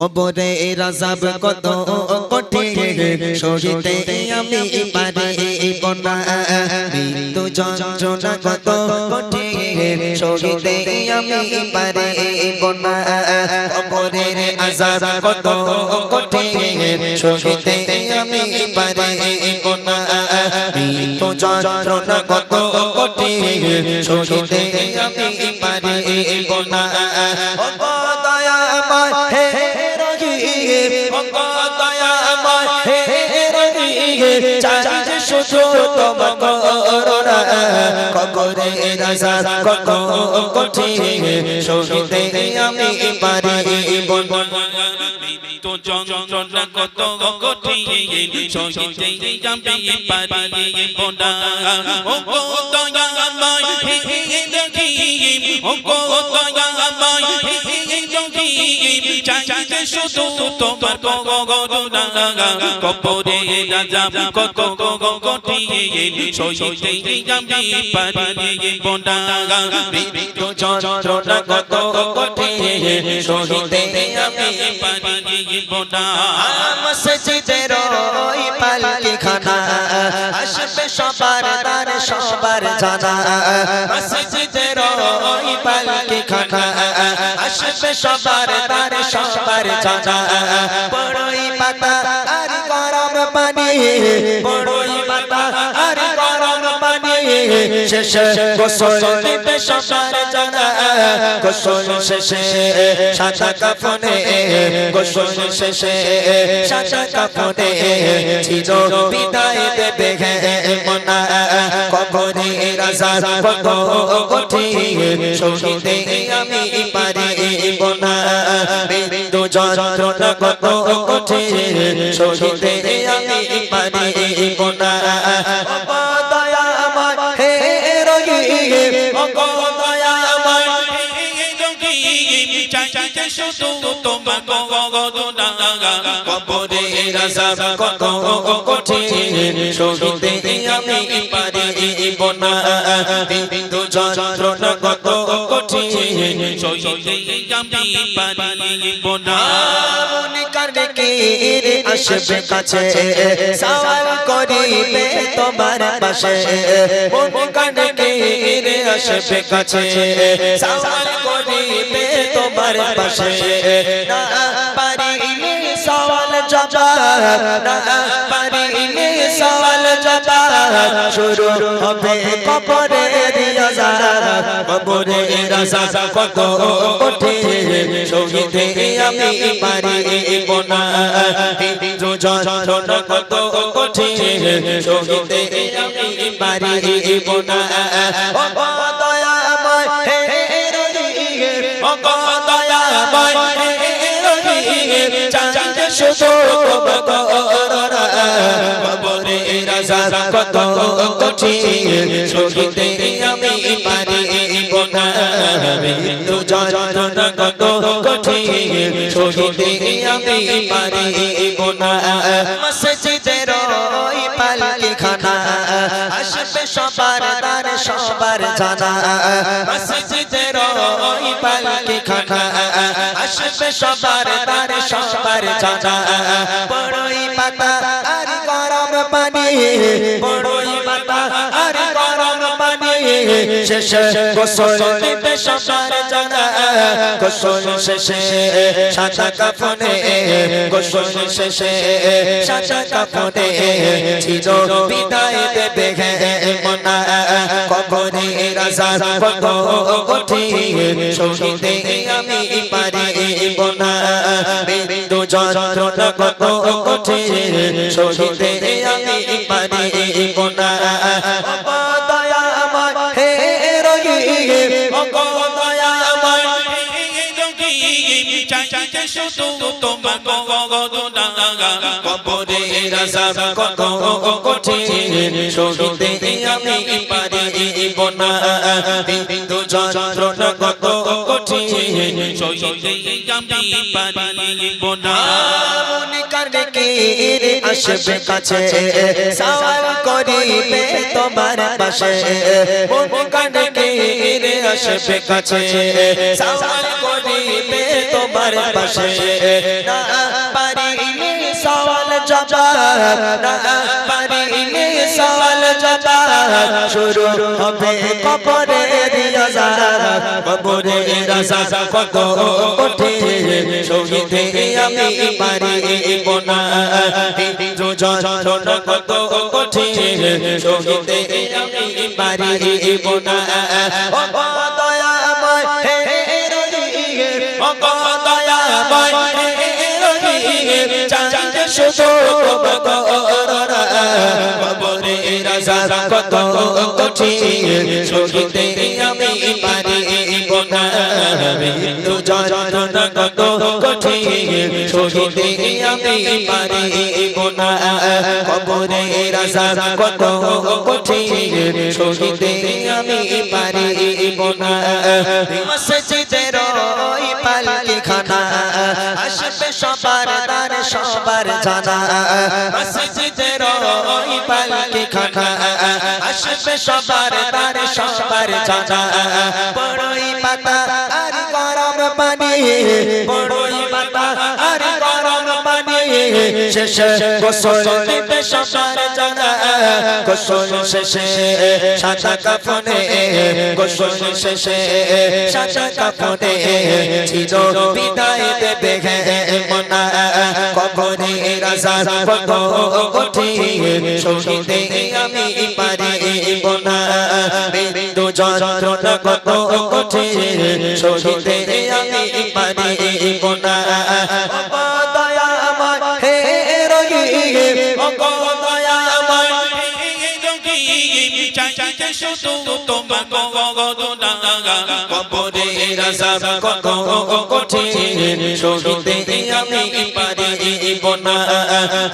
কবরে রাজাব কত কঠিন সহিতে আমি পারিব না মৃত্যু যন্ত্রণা কত কঠিন সহিতে আমি পারিব না কবরের আযাব কত কঠিন সহিতে আমি পারিব না মৃত্যু যন্ত্রণা কত কঠিন সহিতে আমি পারিব না কবরে আযাব কত কঠিন সহিতে আমি পারিব না মৃত্যু যন্ত্রণা কত কঠিন সহিতে আমি পারিব না ও গো দয়াময় হে রহিম ও গো দয়াময় হে রহিম চাইতে শুধু তোমার করুণা কবরে আযাব কত কঠিন সহিতে আমি পারিব না মৃত্যু যন্ত্রণা কত কঠিন সহিতে আমি পারিব না মসজিদের ওই পালকিখানা আসবে সবার দ্বার সবার জানা মসজিদের ওই পালকিখানা আসবে সবার দ্বার সবার জানা বড়ই পাতা আর গরম পানি বড়ই পাতা আর গরম পানি শেষে গোসল দিবে সবার জানা গোসল শেষে সাদা কাফনে গোসল শেষে সাদা কাফনে চির বিদায় দেবে মনা কবরে আযাব কত কঠিন সহিতে আমি পারিব না মৃত্যু যন্ত্রণা কত কঠিন সহিতে আমি পারিব না দয়াময় হে রহিম ও দয়াময় চাইতে শুধু তোমার করুণা কবরে আযাব কত কঠিন সহিতে আমি পারিব না মৃত্যু যন্ত্রণা কত কঠিন সহিতে আমি পারিব না মুনকার নাকির আসবে কাছে সওয়াল করিবে তোমার পাশে মুনকার নাকির আসবে কাছে সওয়াল করিবে তোমার পাশে না পারিলে সওয়াল জবাব না পারিলে সওয়াল জবাব শুরু হবে কবরের আযাব কবরের আযাব কত কঠিন সহিতে আমি পারিব না মৃত্যু যন্ত্রণা কত কঠিন সহিতে আমি পারিব না ও দয়াময় হে রহিম ও দয়াময় হে রহিম চাইতে শুধু তোমার করুণা কবরের আযাব কত কঠিন সহিতে আমি পারিব না মৃত্যু যন্ত্রণা কত কঠিন সহিতে আমি পারিব না মসজিদের ওই পালকিখানা আসবে সবার দ্বার সবার জানা মসজিদের ওই পালকিখানা আসবে সবার দ্বার সবার জানা বড়ই পাতা আর গরম পানি বড়ই পাতা আর গরম পানি শেষে গোসল দিবে সবার জানা গোসল শেষে সাদা কাফনে গোসল শেষে সাদা কাফনে চির বিদায় দেবে মনা কবরের আযাব কত কঠিন সহিতে আমি পারিব না মৃত্যু যন্ত্রণা কত কঠিন সহিতে আমি পারিব না দয়াময় হে রহিম ও দয়াময় চাইতে শুধু তোমার করুণা কবরের আযাব কত কঠিন সহিতে আমি পারিব না মৃত্যু যন্ত্রণা কত কঠিন সহিতে আমি পারিব না মুনকার কান্ডকির আসবে কাছে সওয়াল করিবে তোমার পাশে মন কান্ডকির আসবে কাছে সওয়াল করিবে তোমার পাশে না পারিলে সওয়াল জবাব না পারিলে সওয়াল জবাব শুরু হবে কবরের আযাব কবরের আযাব কত কঠিন সহিতে আমি পারিব না যন্ত্রণা কত কঠিন সহিতে আমি পারিব না ও দয়াময় হে রহিম ও দয়াময় হে রহিম চাঁদে শুধু করোনা কবরের আযাব কত কঠিন সহিতে আমি পারিব না যন্ত্রণা কত কঠিন সহিতে আমি পারিব না কবরের আযাব কত কঠিন সহিতে আমি পারিব না মসজিদের ওই পালকিখানা আসবে সবার দ্বার সবার জানা মসজিদের ওই পালকিখানা আসবে সবার দ্বার সবার জানা বড়ই পাতা আর গরম পানি বড়ই পাতা আর গরম পানি শেষে গোসল দিবে সবার জানা গোসল শেষে সাদা কাফনে গোসল শেষে সাদা কাফনে চির বিদায় দেবে মনা কবরের আযাব কত কঠিন সহিতে আমি পারিব না বিন্দু যন্ত্রণা কত কঠিন সহিতে আমি পারিব না ও দয়াময় হে রহিম ও দয়াময় চাইতে শুধু তোমার গগনা কবরের আযাব কত কঠিন সহিতে আমি পারিব না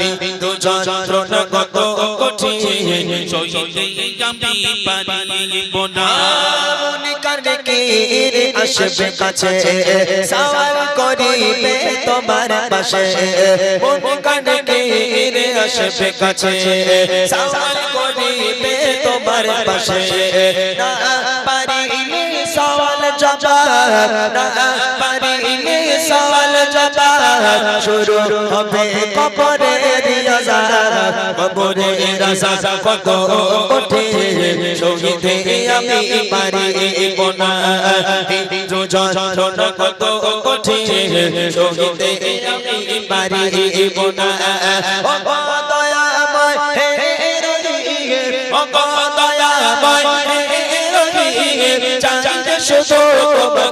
বিন্দু যন্ত্রণা কত কঠিন সহিতে আমি পারিব না মন কান্ডকির আসবে কাছে সওয়াল করিবে তোমার পাশে মন কান্ডকির আসবে কাছে সওয়াল করিবে তোমার পাশে না পারিলে সওয়াল জবাব না পারিলে সওয়াল জবাব শুরু হবে কবরের আযাব কবরের আযাব কত কঠিন সহিতে আমি পারিব না যন্ত্রণা কত কঠিন সহিতে আমি পারিব না ও দয়াময় হে রহিম ও দয়াময় হে রহিম চাঁদে শুধু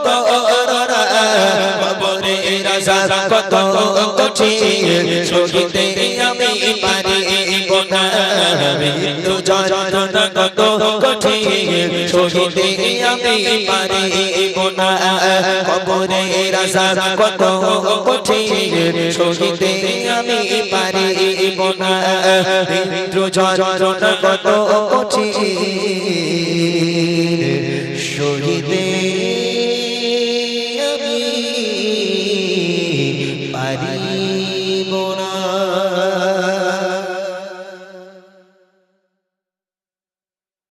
করোনা কবরের আযাব কত কঠিন সহিতে আমি পারিব না বিন্দু যন্ত্রণা কত কঠিন সহিতে আমি পারিব না কবরের আযাব কত কঠিন সহিতে আমি পারিব না বিন্দু যন্ত্রণা কত কঠিন সহিতে আমি পারি